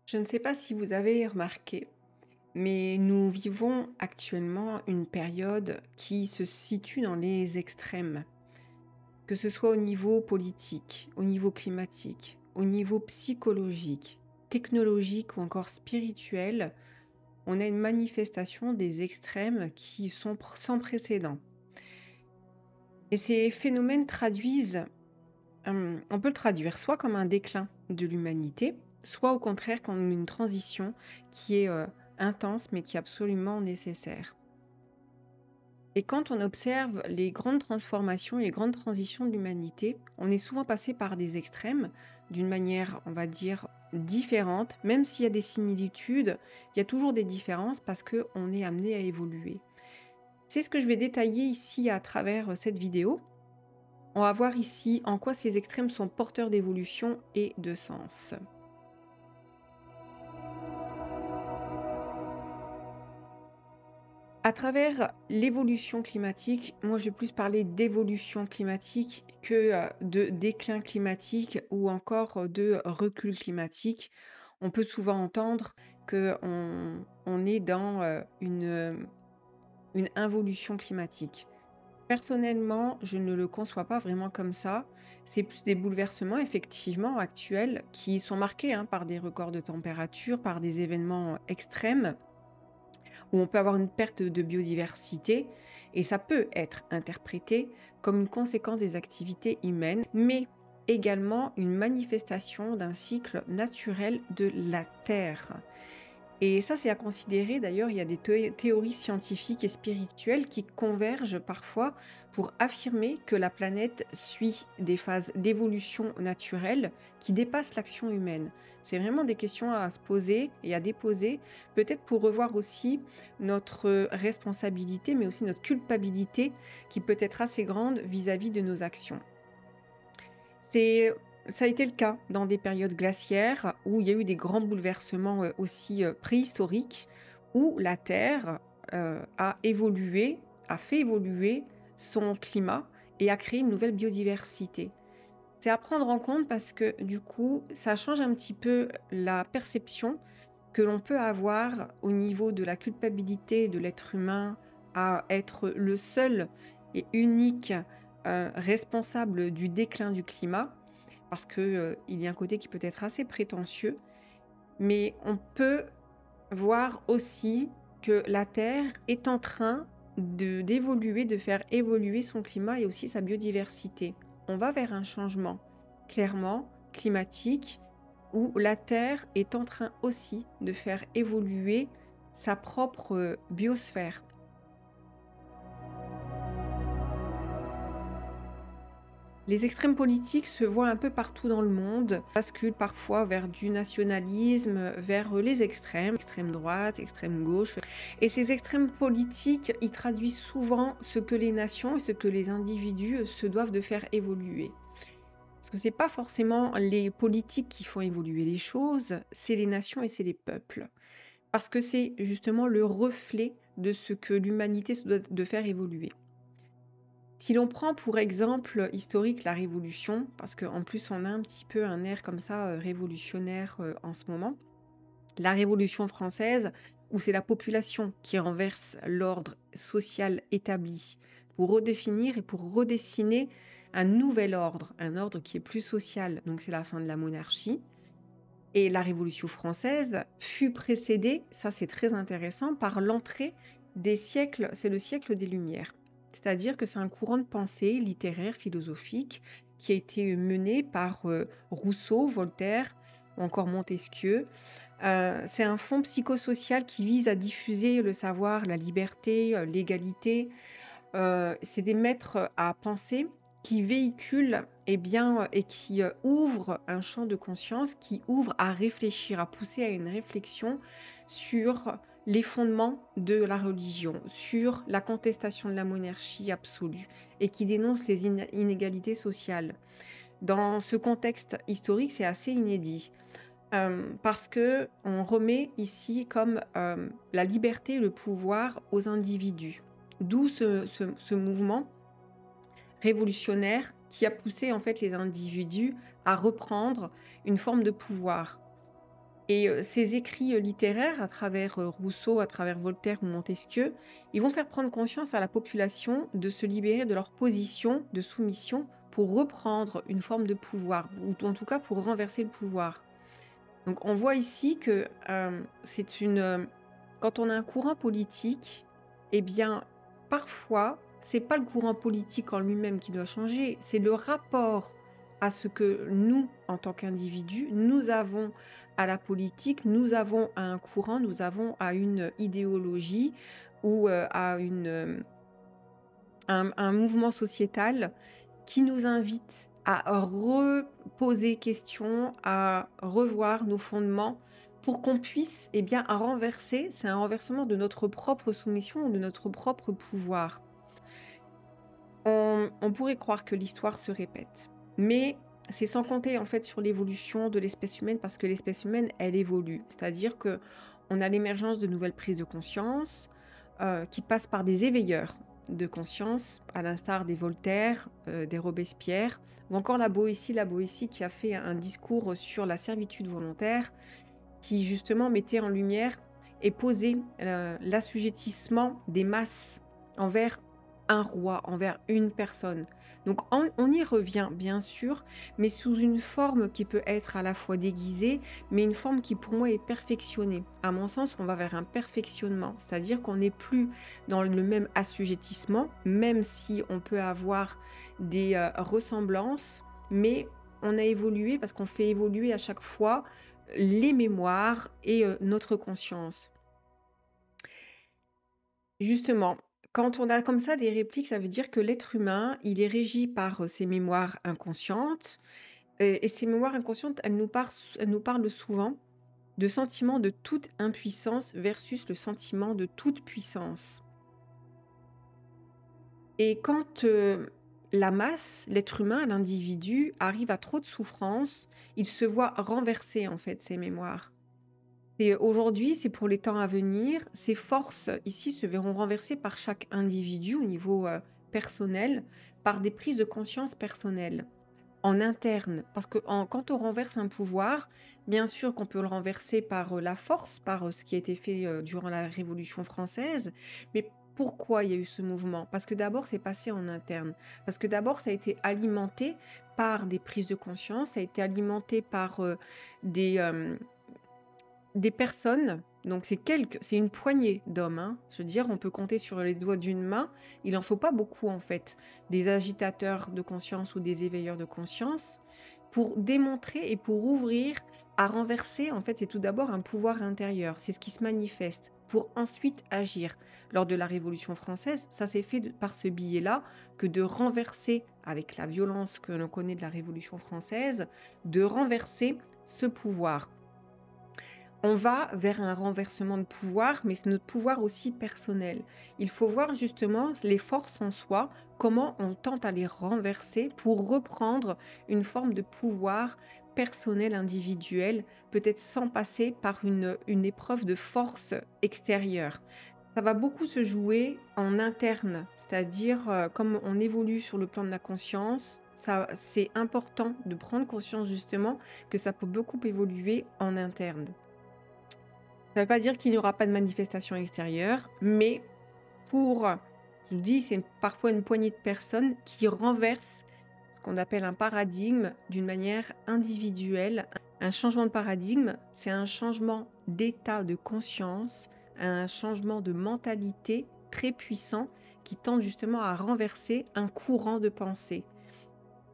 Je ne sais pas si vous avez remarqué, mais nous vivons actuellement une période qui se situe dans les extrêmes, que ce soit au niveau politique, au niveau climatique, au niveau psychologique, technologique ou encore spirituel. On a une manifestation des extrêmes qui sont sans précédent. Et ces phénomènes traduisent, on peut le traduire soit comme un déclin de l'humanité, soit au contraire comme une transition qui est intense mais qui est absolument nécessaire. Et quand on observe les grandes transformations et les grandes transitions de l'humanité, on est souvent passé par des extrêmes d'une manière, on va dire, différente. Même s'il y a des similitudes, il y a toujours des différences parce qu'on est amené à évoluer. C'est ce que je vais détailler ici à travers cette vidéo. On va voir ici en quoi ces extrêmes sont porteurs d'évolution et de sens. À travers l'évolution climatique, moi je vais plus parler d'évolution climatique que de déclin climatique ou encore de recul climatique. On peut souvent entendre qu'on est dans une involution climatique. Personnellement, je ne le conçois pas vraiment comme ça. C'est plus des bouleversements effectivement actuels qui sont marqués par des records de température, par des événements extrêmes où on peut avoir une perte de biodiversité et ça peut être interprété comme une conséquence des activités humaines, mais également une manifestation d'un cycle naturel de la Terre. Et ça, c'est à considérer. D'ailleurs, il y a des théories scientifiques et spirituelles qui convergent parfois pour affirmer que la planète suit des phases d'évolution naturelle qui dépassent l'action humaine. C'est vraiment des questions à se poser et à déposer, peut-être pour revoir aussi notre responsabilité, mais aussi notre culpabilité qui peut être assez grande vis-à-vis de nos actions. C'est Ça a été le cas dans des périodes glaciaires où il y a eu des grands bouleversements, aussi, préhistoriques, où la Terre, a évolué, a fait évoluer son climat et a créé une nouvelle biodiversité. C'est à prendre en compte parce que du coup, ça change un petit peu la perception que l'on peut avoir au niveau de la culpabilité de l'être humain à être le seul et unique, responsable du déclin du climat. Parce que, il y a un côté qui peut être assez prétentieux, mais on peut voir aussi que la Terre est en train d'évoluer, de faire évoluer son climat et aussi sa biodiversité. On va vers un changement, clairement, climatique, où la Terre est en train aussi de faire évoluer sa propre biosphère. Les extrêmes politiques se voient un peu partout dans le monde, basculent parfois vers du nationalisme, vers les extrêmes, extrême droite, extrême gauche. Et ces extrêmes politiques, ils traduisent souvent ce que les nations et ce que les individus se doivent de faire évoluer. Parce que c'est pas forcément les politiques qui font évoluer les choses, c'est les nations et c'est les peuples. Parce que c'est justement le reflet de ce que l'humanité se doit de faire évoluer. Si l'on prend pour exemple historique la Révolution, parce qu'en plus on a un petit peu un air comme ça révolutionnaire en ce moment, la Révolution française, où c'est la population qui renverse l'ordre social établi pour redéfinir et pour redessiner un nouvel ordre, un ordre qui est plus social, donc c'est la fin de la monarchie. Et la Révolution française fut précédée, ça c'est très intéressant, par l'entrée des siècles, c'est le siècle des Lumières. C'est-à-dire que c'est un courant de pensée littéraire, philosophique, qui a été mené par Rousseau, Voltaire ou encore Montesquieu. C'est un fonds psychosocial qui vise à diffuser le savoir, la liberté, l'égalité. C'est des maîtres à penser qui véhiculent et qui, ouvrent un champ de conscience, qui ouvre à réfléchir, à pousser à une réflexion sur les fondements de la religion, sur la contestation de la monarchie absolue et qui dénonce les inégalités sociales. Dans ce contexte historique, c'est assez inédit, parce qu'on remet ici comme, la liberté et le pouvoir aux individus. D'où ce mouvement révolutionnaire qui a poussé en fait les individus à reprendre une forme de pouvoir. Et ces écrits littéraires, à travers Rousseau, à travers Voltaire ou Montesquieu, ils vont faire prendre conscience à la population de se libérer de leur position de soumission pour reprendre une forme de pouvoir, ou en tout cas pour renverser le pouvoir. Donc on voit ici que quand on a un courant politique, eh bien parfois c'est pas le courant politique en lui-même qui doit changer, c'est le rapport à ce que nous, en tant qu'individus, nous avons à la politique, nous avons à un courant, nous avons à une idéologie ou à un mouvement sociétal qui nous invite à reposer question, à revoir nos fondements pour qu'on puisse bien renverser, c'est un renversement de notre propre soumission ou de notre propre pouvoir. On pourrait croire que l'histoire se répète, mais c'est sans compter en fait sur l'évolution de l'espèce humaine, parce que l'espèce humaine, elle évolue. C'est-à-dire que on a l'émergence de nouvelles prises de conscience qui passent par des éveilleurs de conscience, à l'instar des Voltaire, des Robespierre, ou encore la Boétie qui a fait un discours sur la servitude volontaire, qui justement mettait en lumière et posait l'assujettissement des masses envers un roi, envers une personne. Donc on y revient bien sûr, mais sous une forme qui peut être à la fois déguisée, mais une forme qui pour moi est perfectionnée. À mon sens, on va vers un perfectionnement, c'est-à-dire qu'on n'est plus dans le même assujettissement, même si on peut avoir des ressemblances, mais on a évolué parce qu'on fait évoluer à chaque fois les mémoires et notre conscience. Justement, quand on a comme ça des répliques, ça veut dire que l'être humain, il est régi par ses mémoires inconscientes. Et ces mémoires inconscientes, elles nous parlent souvent de sentiment de toute impuissance versus le sentiment de toute puissance. Et quand la masse, l'être humain, l'individu, arrive à trop de souffrance, il se voit renverser en fait ses mémoires. Et aujourd'hui, c'est pour les temps à venir, ces forces ici se verront renversées par chaque individu au niveau personnel, par des prises de conscience personnelles, en interne. Parce que quand on renverse un pouvoir, bien sûr qu'on peut le renverser par la force, par ce qui a été fait durant la Révolution française, mais pourquoi il y a eu ce mouvement? Parce que d'abord, c'est passé en interne. Parce que d'abord, ça a été alimenté par des prises de conscience, ça a été alimenté par des personnes, donc c'est une poignée d'hommes, hein. Je veux dire, on peut compter sur les doigts d'une main, il en faut pas beaucoup en fait, des agitateurs de conscience ou des éveilleurs de conscience, pour démontrer et pour ouvrir à renverser, en fait, c'est tout d'abord un pouvoir intérieur, c'est ce qui se manifeste, pour ensuite agir. Lors de la Révolution française, ça s'est fait par ce biais-là, que de renverser, avec la violence que l'on connaît de la Révolution française, de renverser ce pouvoir. On va vers un renversement de pouvoir, mais c'est notre pouvoir aussi personnel. Il faut voir justement les forces en soi, comment on tente à les renverser pour reprendre une forme de pouvoir personnel, individuel, peut-être sans passer par une épreuve de force extérieure. Ça va beaucoup se jouer en interne, c'est-à-dire comme on évolue sur le plan de la conscience, c'est important de prendre conscience justement que ça peut beaucoup évoluer en interne. Ça ne veut pas dire qu'il n'y aura pas de manifestation extérieure, mais je vous dis, c'est parfois une poignée de personnes qui renversent ce qu'on appelle un paradigme d'une manière individuelle. Un changement de paradigme, c'est un changement d'état de conscience, un changement de mentalité très puissant qui tente justement à renverser un courant de pensée.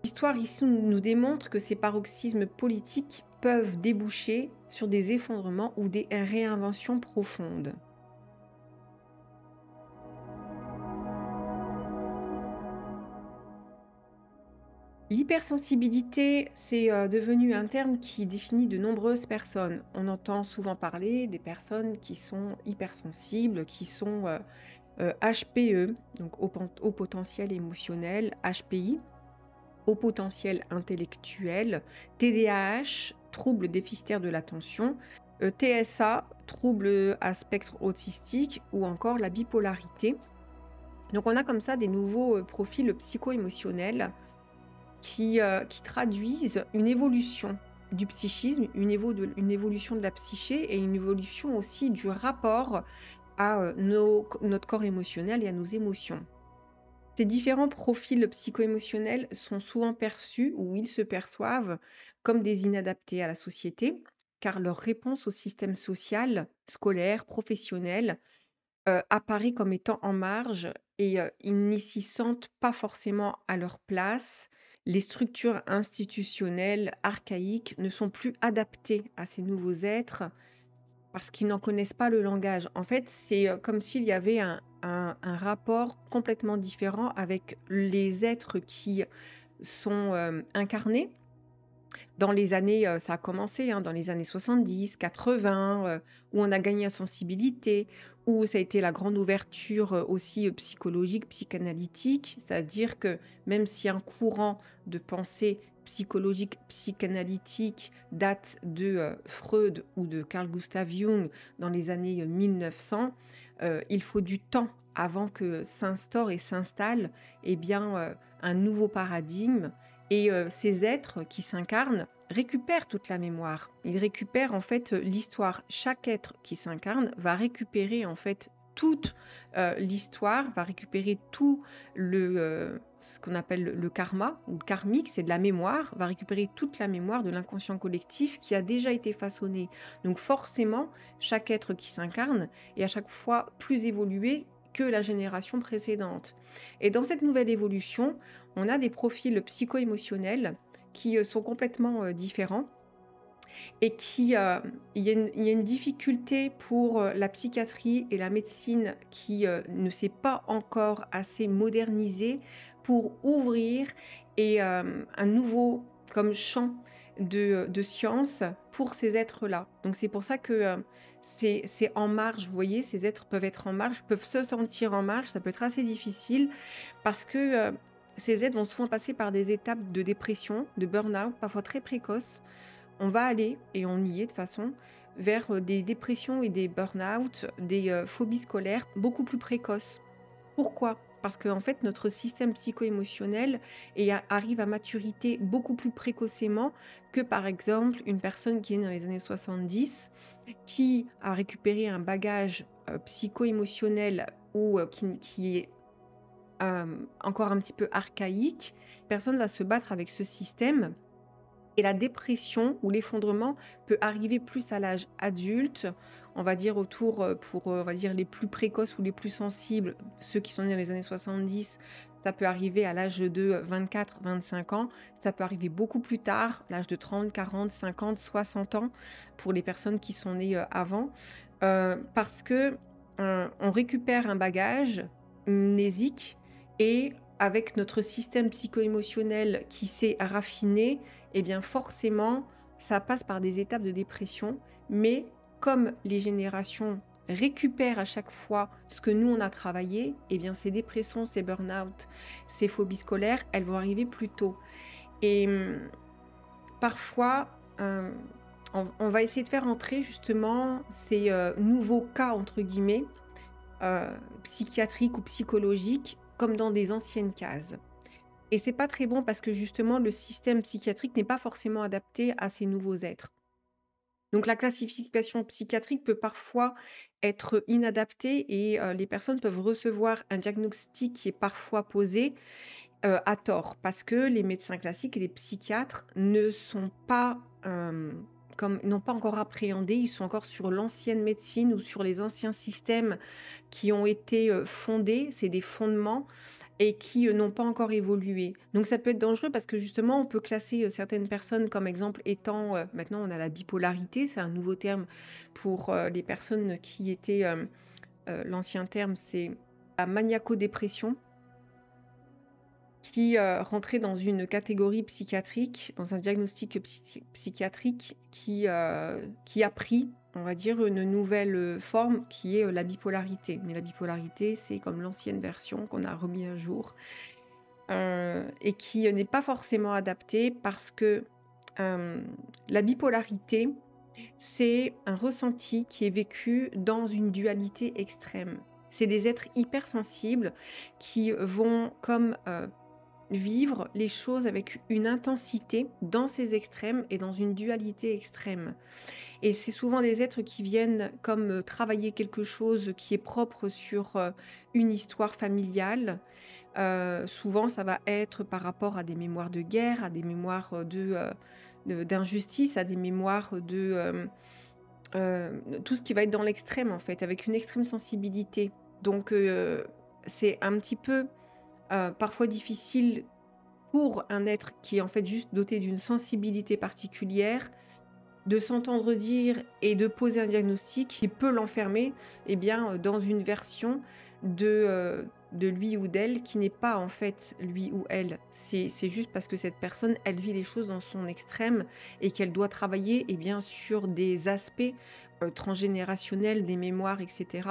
L'histoire ici nous démontre que ces paroxysmes politiques peuvent déboucher sur des effondrements ou des réinventions profondes. L'hypersensibilité, c'est devenu un terme qui définit de nombreuses personnes. On entend souvent parler des personnes qui sont hypersensibles, qui sont HPE, donc haut potentiel émotionnel, HPI, haut potentiel intellectuel, TDAH, trouble déficitaire de l'attention, TSA, trouble à spectre autistique, ou encore la bipolarité. Donc on a comme ça des nouveaux profils psycho-émotionnels qui traduisent une évolution du psychisme, une évolution de la psyché et une évolution aussi du rapport à notre corps émotionnel et à nos émotions. Ces différents profils psycho-émotionnels sont souvent perçus ou ils se perçoivent comme des inadaptés à la société, car leur réponse au système social, scolaire, professionnel apparaît comme étant en marge et ils n'y s'y sentent pas forcément à leur place. Les structures institutionnelles archaïques ne sont plus adaptées à ces nouveaux êtres parce qu'ils n'en connaissent pas le langage. En fait, c'est comme s'il y avait un rapport complètement différent avec les êtres qui sont incarnés dans les années, ça a commencé, hein, dans les années 70, 80, où on a gagné en sensibilité, où ça a été la grande ouverture, aussi, psychologique, psychanalytique. C'est-à-dire que même si un courant de pensée psychologique, psychanalytique date de, Freud ou de Carl Gustav Jung dans les années, 1900, il faut du temps avant que s'instaure et s'installe, eh bien, un nouveau paradigme et ces êtres qui s'incarnent récupèrent toute la mémoire. Ils récupèrent en fait l'histoire. Chaque être qui s'incarne va récupérer en fait toute l'histoire, va récupérer tout ce qu'on appelle le karma ou le karmique, c'est de la mémoire, va récupérer toute la mémoire de l'inconscient collectif qui a déjà été façonné. Donc forcément, chaque être qui s'incarne est à chaque fois plus évolué que la génération précédente. Et dans cette nouvelle évolution, on a des profils psycho-émotionnels qui sont complètement différents et il y a une difficulté pour la psychiatrie et la médecine qui ne s'est pas encore assez modernisée pour ouvrir un nouveau comme champ de science pour ces êtres-là. Donc c'est pour ça que c'est en marge, vous voyez, ces êtres peuvent être en marge, peuvent se sentir en marge, ça peut être assez difficile parce que ces êtres vont souvent passer par des étapes de dépression, de burn-out, parfois très précoces. On va aller, et on y est de toute façon, vers des dépressions et des burn-out, des phobies scolaires beaucoup plus précoces. Pourquoi? Parce qu'en fait, notre système psycho-émotionnel arrive à maturité beaucoup plus précocement que par exemple une personne qui est née dans les années 70, qui a récupéré un bagage psycho-émotionnel ou qui est encore un petit peu archaïque. Personne va se battre avec ce système. Et la dépression ou l'effondrement peut arriver plus à l'âge adulte, on va dire autour, pour on va dire les plus précoces ou les plus sensibles, ceux qui sont nés dans les années 70, ça peut arriver à l'âge de 24-25 ans. Ça peut arriver beaucoup plus tard, l'âge de 30, 40, 50, 60 ans pour les personnes qui sont nées avant, parce que on récupère un bagage mnésique et avec notre système psycho-émotionnel qui s'est raffiné, eh bien forcément, ça passe par des étapes de dépression, mais comme les générations récupèrent à chaque fois ce que nous on a travaillé, eh bien ces dépressions, ces burn-out, ces phobies scolaires, elles vont arriver plus tôt. Et parfois, on va essayer de faire entrer justement ces nouveaux cas, entre guillemets, psychiatriques ou psychologiques, comme dans des anciennes cases. Et c'est pas très bon parce que justement le système psychiatrique n'est pas forcément adapté à ces nouveaux êtres. Donc la classification psychiatrique peut parfois être inadaptée et les personnes peuvent recevoir un diagnostic qui est parfois posé à tort parce que les médecins classiques et les psychiatres ne sont pas n'ont pas encore appréhendé, ils sont encore sur l'ancienne médecine ou sur les anciens systèmes qui ont été fondés, c'est des fondements et qui n'ont pas encore évolué. Donc ça peut être dangereux parce que justement, on peut classer certaines personnes comme exemple étant, maintenant on a la bipolarité, c'est un nouveau terme pour les personnes qui étaient, l'ancien terme c'est la maniaco-dépression, qui rentrait dans une catégorie psychiatrique, dans un diagnostic psychiatrique qui a pris, on va dire, une nouvelle forme qui est la bipolarité. Mais la bipolarité, c'est comme l'ancienne version qu'on a remis à jour et qui n'est pas forcément adaptée parce que la bipolarité, c'est un ressenti qui est vécu dans une dualité extrême. C'est des êtres hypersensibles qui vont comme vivre les choses avec une intensité dans ces extrêmes et dans une dualité extrême. Et c'est souvent des êtres qui viennent comme travailler quelque chose qui est propre sur une histoire familiale. Souvent, ça va être par rapport à des mémoires de guerre, à des mémoires d'injustice, à des mémoires tout ce qui va être dans l'extrême, en fait, avec une extrême sensibilité. Donc, c'est un petit peu parfois difficile pour un être qui est en fait juste doté d'une sensibilité particulière, de s'entendre dire et de poser un diagnostic qui peut l'enfermer dans une version de lui ou d'elle qui n'est pas en fait lui ou elle. C'est juste parce que cette personne, elle vit les choses dans son extrême et qu'elle doit travailler sur des aspects transgénérationnels, des mémoires, etc.,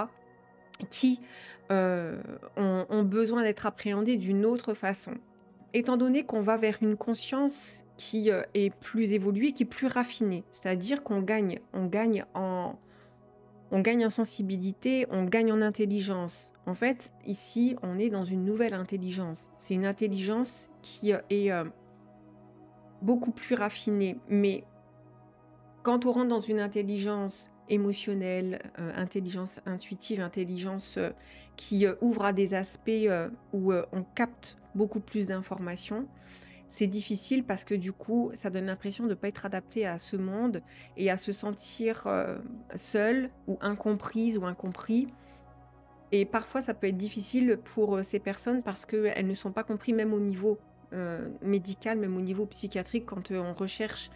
qui ont besoin d'être appréhendés d'une autre façon. Étant donné qu'on va vers une conscience qui est plus évoluée, qui est plus raffinée, c'est-à-dire qu'on gagne en sensibilité, on gagne en intelligence. En fait, ici, on est dans une nouvelle intelligence. C'est une intelligence qui est beaucoup plus raffinée. Mais quand on rentre dans une intelligence émotionnelle, intelligence intuitive, intelligence qui ouvre à des aspects où on capte beaucoup plus d'informations, c'est difficile parce que du coup, ça donne l'impression de ne pas être adapté à ce monde et à se sentir seule ou incomprise ou incompris. Et parfois, ça peut être difficile pour ces personnes parce qu'elles ne sont pas comprises même au niveau médical, même au niveau psychiatrique, quand on recherche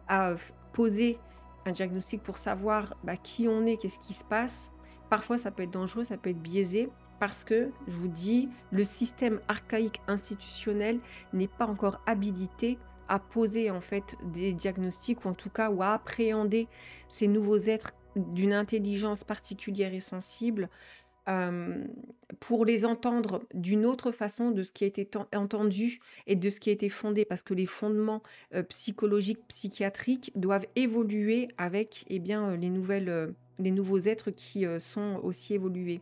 à poser un diagnostic pour savoir qui on est, qu'est-ce qui se passe. Parfois, ça peut être dangereux, ça peut être biaisé parce que, je vous dis, le système archaïque institutionnel n'est pas encore habilité à poser en fait des diagnostics ou en tout cas ou à appréhender ces nouveaux êtres d'une intelligence particulière et sensible pour les entendre d'une autre façon de ce qui a été entendu et de ce qui a été fondé, parce que les fondements psychologiques, psychiatriques doivent évoluer avec les nouveaux êtres qui sont aussi évolués.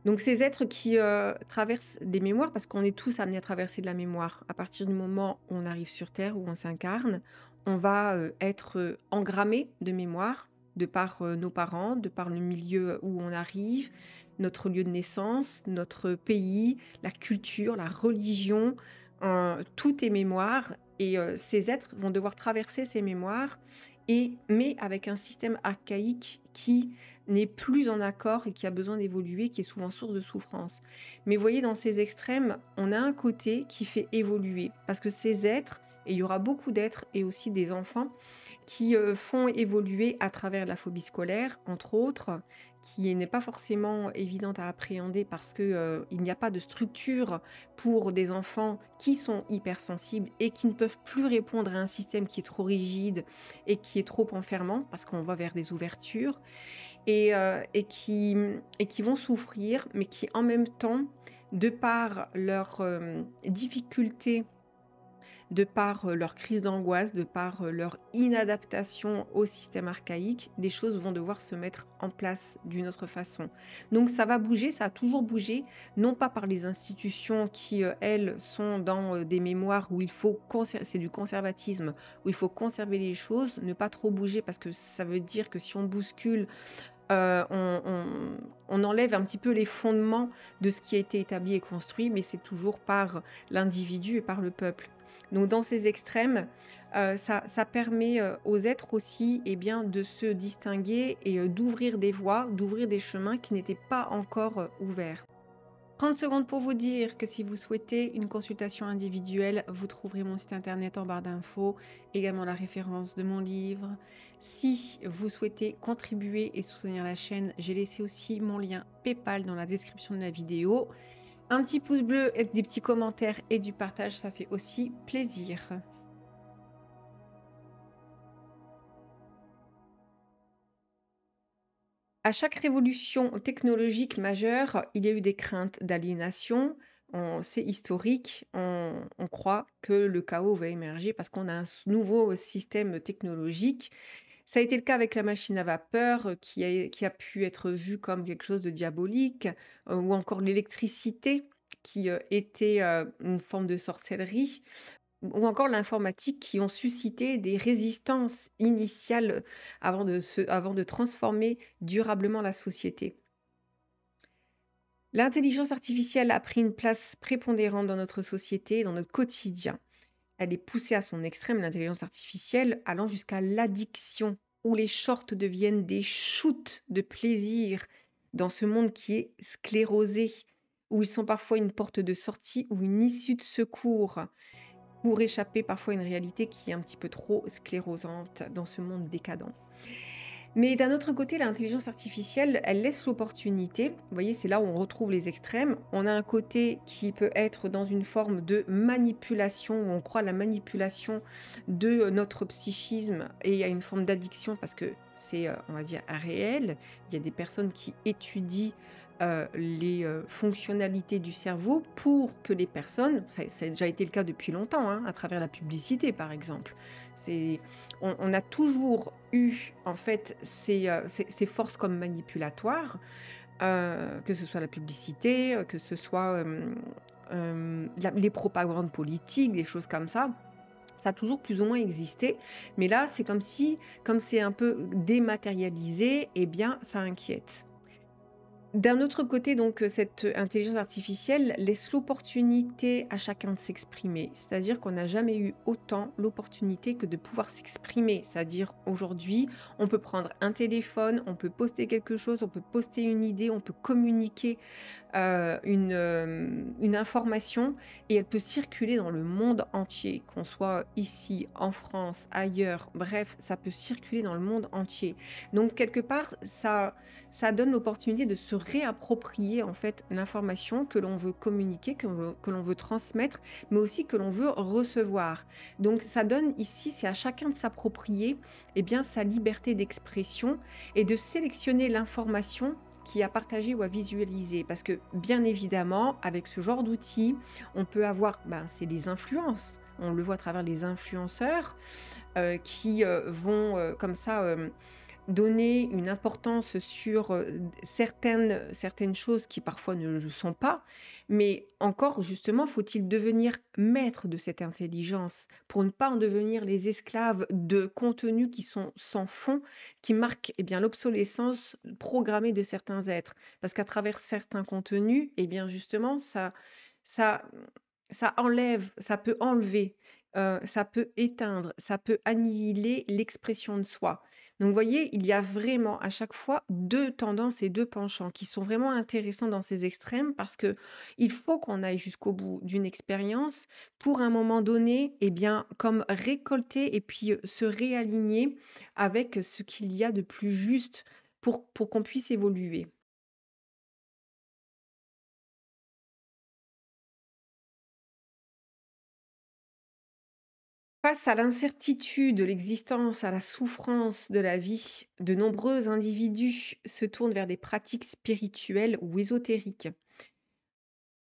Donc ces êtres qui traversent des mémoires, parce qu'on est tous amenés à traverser de la mémoire, à partir du moment où on arrive sur Terre, où on s'incarne, on va être engrammé de mémoire, de par nos parents, de par le milieu où on arrive, notre lieu de naissance, notre pays, la culture, la religion, tout est mémoire. Et ces êtres vont devoir traverser ces mémoires, mais avec un système archaïque qui n'est plus en accord et qui a besoin d'évoluer, qui est souvent source de souffrance. Mais vous voyez, dans ces extrêmes, on a un côté qui fait évoluer, parce que ces êtres, et il y aura beaucoup d'êtres et aussi des enfants, qui font évoluer à travers la phobie scolaire, entre autres, qui n'est pas forcément évidente à appréhender parce que il n'y a pas de structure pour des enfants qui sont hypersensibles et qui ne peuvent plus répondre à un système qui est trop rigide et qui est trop enfermant, parce qu'on va vers des ouvertures, et qui vont souffrir, mais qui en même temps, de par leurs difficultés, de par leur crise d'angoisse, de par leur inadaptation au système archaïque, les choses vont devoir se mettre en place d'une autre façon. Donc ça va bouger, ça a toujours bougé, non pas par les institutions qui, elles, sont dans des mémoires où il faut c'est du conservatisme, où il faut conserver les choses, ne pas trop bouger, parce que ça veut dire que si on bouscule, on enlève un petit peu les fondements de ce qui a été établi et construit, mais c'est toujours par l'individu et par le peuple. Donc dans ces extrêmes, ça permet aux êtres aussi de se distinguer et d'ouvrir des voies, d'ouvrir des chemins qui n'étaient pas encore ouverts. 30 secondes pour vous dire que si vous souhaitez une consultation individuelle, vous trouverez mon site internet en barre d'infos, également la référence de mon livre. Si vous souhaitez contribuer et soutenir la chaîne, j'ai laissé aussi mon lien PayPal dans la description de la vidéo. Un petit pouce bleu, et des petits commentaires et du partage, ça fait aussi plaisir. À chaque révolution technologique majeure, il y a eu des craintes d'aliénation. C'est historique. On croit que le chaos va émerger parce qu'on a un nouveau système technologique. Ça a été le cas avec la machine à vapeur qui a pu être vue comme quelque chose de diabolique, ou encore l'électricité qui était une forme de sorcellerie, ou encore l'informatique qui ont suscité des résistances initiales avant de transformer durablement la société. L'intelligence artificielle a pris une place prépondérante dans notre société, dans notre quotidien. Elle est poussée à son extrême, l'intelligence artificielle, allant jusqu'à l'addiction, où les shorts deviennent des shoots de plaisir dans ce monde qui est sclérosé, où ils sont parfois une porte de sortie ou une issue de secours pour échapper parfois à une réalité qui est un petit peu trop sclérosante dans ce monde décadent. Mais d'un autre côté, l'intelligence artificielle, elle laisse l'opportunité. Vous voyez, c'est là où on retrouve les extrêmes. On a un côté qui peut être dans une forme de manipulation, où on croit à la manipulation de notre psychisme et à une forme d'addiction parce que c'est, on va dire, réel. Il y a des personnes qui étudient les fonctionnalités du cerveau pour que les personnes, ça a déjà été le cas depuis longtemps, hein, à travers la publicité par exemple. On a toujours eu en fait ces forces comme manipulatoires, que ce soit la publicité, que ce soit les propagandes politiques, des choses comme ça. Ça a toujours plus ou moins existé, mais là c'est comme c'est un peu dématérialisé, eh bien ça inquiète. D'un autre côté, donc, cette intelligence artificielle laisse l'opportunité à chacun de s'exprimer. C'est-à-dire qu'on n'a jamais eu autant l'opportunité que de pouvoir s'exprimer. C'est-à-dire aujourd'hui, on peut prendre un téléphone, on peut poster quelque chose, on peut poster une idée, on peut communiquer une information et elle peut circuler dans le monde entier, qu'on soit ici, en France, ailleurs, bref, ça peut circuler dans le monde entier. Donc quelque part, ça donne l'opportunité de se réapproprier en fait l'information que l'on veut communiquer, que l'on veut transmettre, mais aussi que l'on veut recevoir. Donc ça donne ici, c'est à chacun de s'approprier eh bien, sa liberté d'expression et de sélectionner l'information qui a partagé ou à visualiser. Parce que bien évidemment, avec ce genre d'outils, on peut avoir, c'est les influences. On le voit à travers les influenceurs qui vont comme ça donner une importance sur certaines choses qui parfois ne le sont pas. Mais encore, justement, faut-il devenir maître de cette intelligence pour ne pas en devenir les esclaves de contenus qui sont sans fond, qui marquent eh bien, l'obsolescence programmée de certains êtres. Parce qu'à travers certains contenus, eh bien, justement, ça, ça enlève, ça peut enlever, ça peut éteindre, ça peut annihiler l'expression de soi. Donc, vous voyez, il y a vraiment à chaque fois deux tendances et deux penchants qui sont vraiment intéressants dans ces extrêmes parce que il faut qu'on aille jusqu'au bout d'une expérience pour un moment donné, eh bien, comme récolter et puis se réaligner avec ce qu'il y a de plus juste pour qu'on puisse évoluer. Face à l'incertitude de l'existence, à la souffrance de la vie, de nombreux individus se tournent vers des pratiques spirituelles ou ésotériques.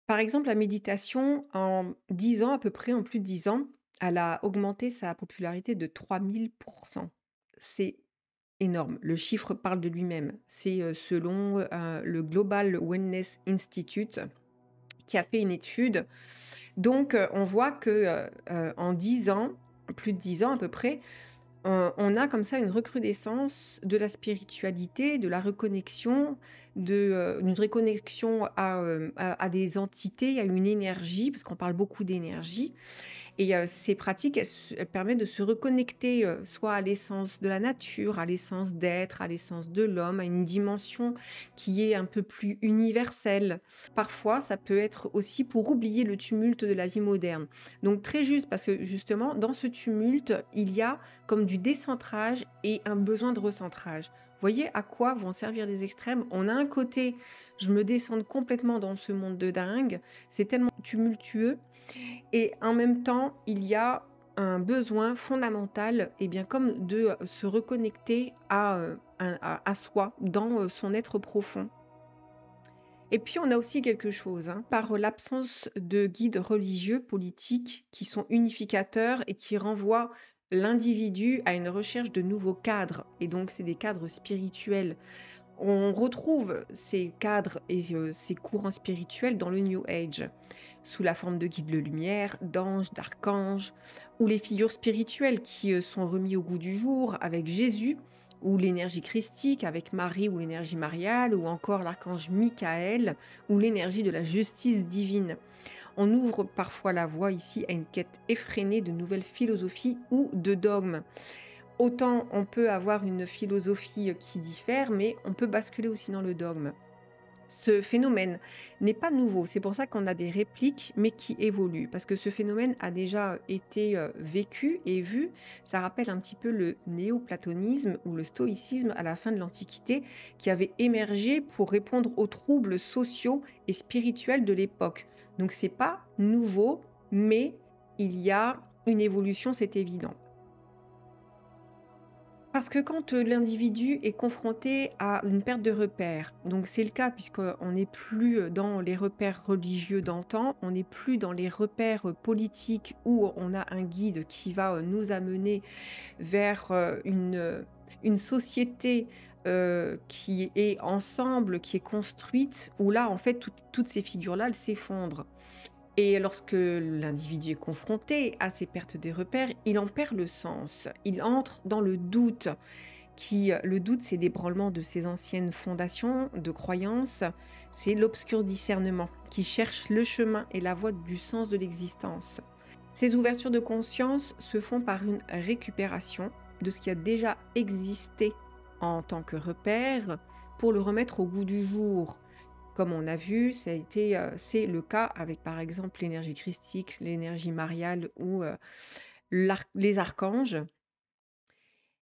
Par exemple, la méditation, en 10 ans, à peu près, en plus de 10 ans, elle a augmenté sa popularité de 3000%. C'est énorme. Le chiffre parle de lui-même. C'est selon le Global Wellness Institute qui a fait une étude. Donc, on voit que en 10 ans, plus de 10 ans à peu près, on a comme ça une recrudescence de la spiritualité, de la reconnexion, une reconnexion à des entités, à une énergie, parce qu'on parle beaucoup d'énergie. Et ces pratiques, elles permettent de se reconnecter, soit à l'essence de la nature, à l'essence d'être, à l'essence de l'homme, à une dimension qui est un peu plus universelle. Parfois, ça peut être aussi pour oublier le tumulte de la vie moderne. Donc très juste, parce que justement, dans ce tumulte, il y a comme du décentrage et un besoin de recentrage. Voyez à quoi vont servir les extrêmes? On a un côté, je me descends complètement dans ce monde de dingue, c'est tellement tumultueux, et en même temps, il y a un besoin fondamental, et bien comme de se reconnecter à soi, dans son être profond. Et puis on a aussi quelque chose, hein, par l'absence de guides religieux, politiques, qui sont unificateurs et qui renvoient l'individu à une recherche de nouveaux cadres. Et donc c'est des cadres spirituels. On retrouve ces cadres et ces courants spirituels dans le New Age, sous la forme de guides de lumière, d'anges, d'archanges, ou les figures spirituelles qui sont remis au goût du jour avec Jésus, ou l'énergie christique avec Marie ou l'énergie mariale, ou encore l'archange Michael, ou l'énergie de la justice divine. On ouvre parfois la voie ici à une quête effrénée de nouvelles philosophies ou de dogmes. Autant on peut avoir une philosophie qui diffère, mais on peut basculer aussi dans le dogme. Ce phénomène n'est pas nouveau, c'est pour ça qu'on a des répliques, mais qui évoluent, parce que ce phénomène a déjà été vécu et vu. Ça rappelle un petit peu le néoplatonisme ou le stoïcisme à la fin de l'Antiquité, qui avait émergé pour répondre aux troubles sociaux et spirituels de l'époque. Donc c'est pas nouveau, mais il y a une évolution, c'est évident. Parce que quand l'individu est confronté à une perte de repères, donc c'est le cas puisqu'on n'est plus dans les repères religieux d'antan, on n'est plus dans les repères politiques où on a un guide qui va nous amener vers une société qui est ensemble, qui est construite, où là, en fait, toutes ces figures-là, elles s'effondrent. Et lorsque l'individu est confronté à ces pertes des repères, il en perd le sens. Il entre dans le doute. Le doute, c'est l'ébranlement de ses anciennes fondations de croyances. C'est l'obscur discernement qui cherche le chemin et la voie du sens de l'existence. Ces ouvertures de conscience se font par une récupération de ce qui a déjà existé en tant que repère pour le remettre au goût du jour. Comme on a vu, c'est le cas avec par exemple l'énergie christique, l'énergie mariale ou les archanges,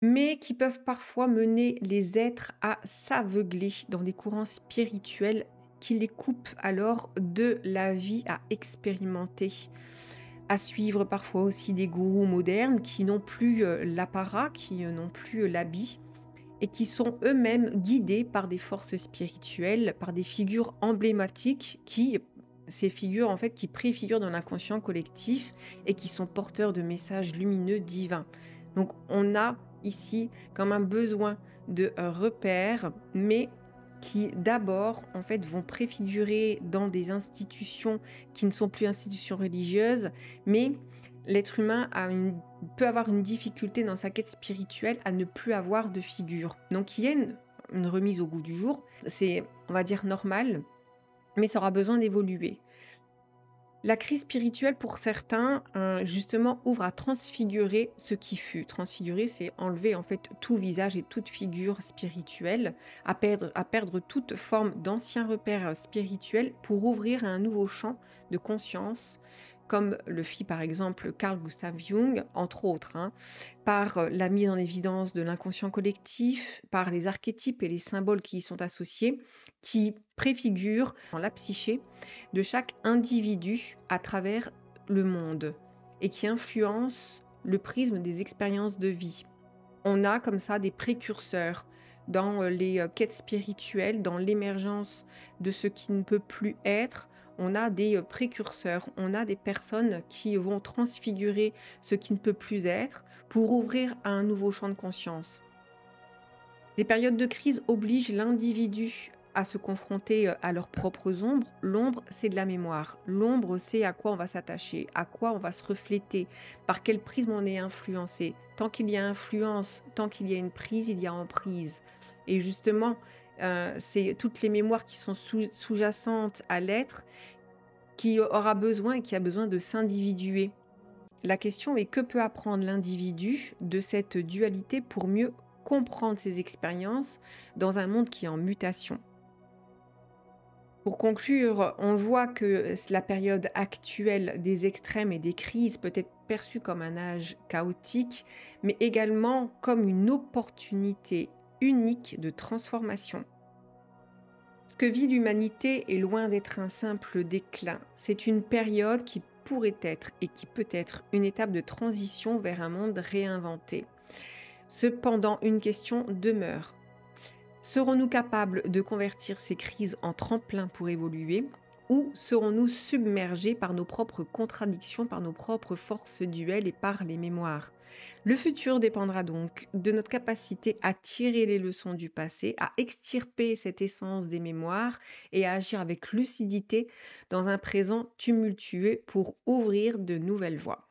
mais qui peuvent parfois mener les êtres à s'aveugler dans des courants spirituels qui les coupent alors de la vie à expérimenter, à suivre parfois aussi des gourous modernes qui n'ont plus l'apparat, qui n'ont plus l'habit, et qui sont eux-mêmes guidés par des forces spirituelles, par des figures emblématiques ces figures en fait qui préfigurent dans l'inconscient collectif et qui sont porteurs de messages lumineux divins. Donc on a ici comme un besoin de repères, mais qui d'abord en fait vont préfigurer dans des institutions qui ne sont plus institutions religieuses, mais l'être humain peut avoir une difficulté dans sa quête spirituelle à ne plus avoir de figure. Donc il y a une remise au goût du jour, c'est, on va dire, normal, mais ça aura besoin d'évoluer. La crise spirituelle, pour certains, justement, ouvre à transfigurer ce qui fut. Transfigurer, c'est enlever en fait tout visage et toute figure spirituelle, à perdre toute forme d'anciens repères spirituels pour ouvrir à un nouveau champ de conscience, comme le fit par exemple Carl Gustav Jung, entre autres, par la mise en évidence de l'inconscient collectif, par les archétypes et les symboles qui y sont associés, qui préfigurent la psyché de chaque individu à travers le monde et qui influencent le prisme des expériences de vie. On a comme ça des précurseurs dans les quêtes spirituelles, dans l'émergence de ce qui ne peut plus être. On a des précurseurs, on a des personnes qui vont transfigurer ce qui ne peut plus être pour ouvrir à un nouveau champ de conscience. Des périodes de crise obligent l'individu à se confronter à leurs propres ombres. L'ombre, c'est de la mémoire. L'ombre, c'est à quoi on va s'attacher, à quoi on va se refléter, par quel prisme on est influencé. Tant qu'il y a influence, tant qu'il y a une prise, il y a emprise. Et justement, c'est toutes les mémoires qui sont sous-jacentes à l'être qui aura besoin et qui a besoin de s'individuer. La question est: que peut apprendre l'individu de cette dualité pour mieux comprendre ses expériences dans un monde qui est en mutation? Pour conclure, on voit que la période actuelle des extrêmes et des crises peut être perçue comme un âge chaotique, mais également comme une opportunité unique de transformation. Ce que vit l'humanité est loin d'être un simple déclin. C'est une période qui pourrait être et qui peut être une étape de transition vers un monde réinventé. Cependant, une question demeure. Serons-nous capables de convertir ces crises en tremplin pour évoluer, ou serons-nous submergés par nos propres contradictions, par nos propres forces duelles et par les mémoires? Le futur dépendra donc de notre capacité à tirer les leçons du passé, à extirper cette essence des mémoires et à agir avec lucidité dans un présent tumultueux pour ouvrir de nouvelles voies.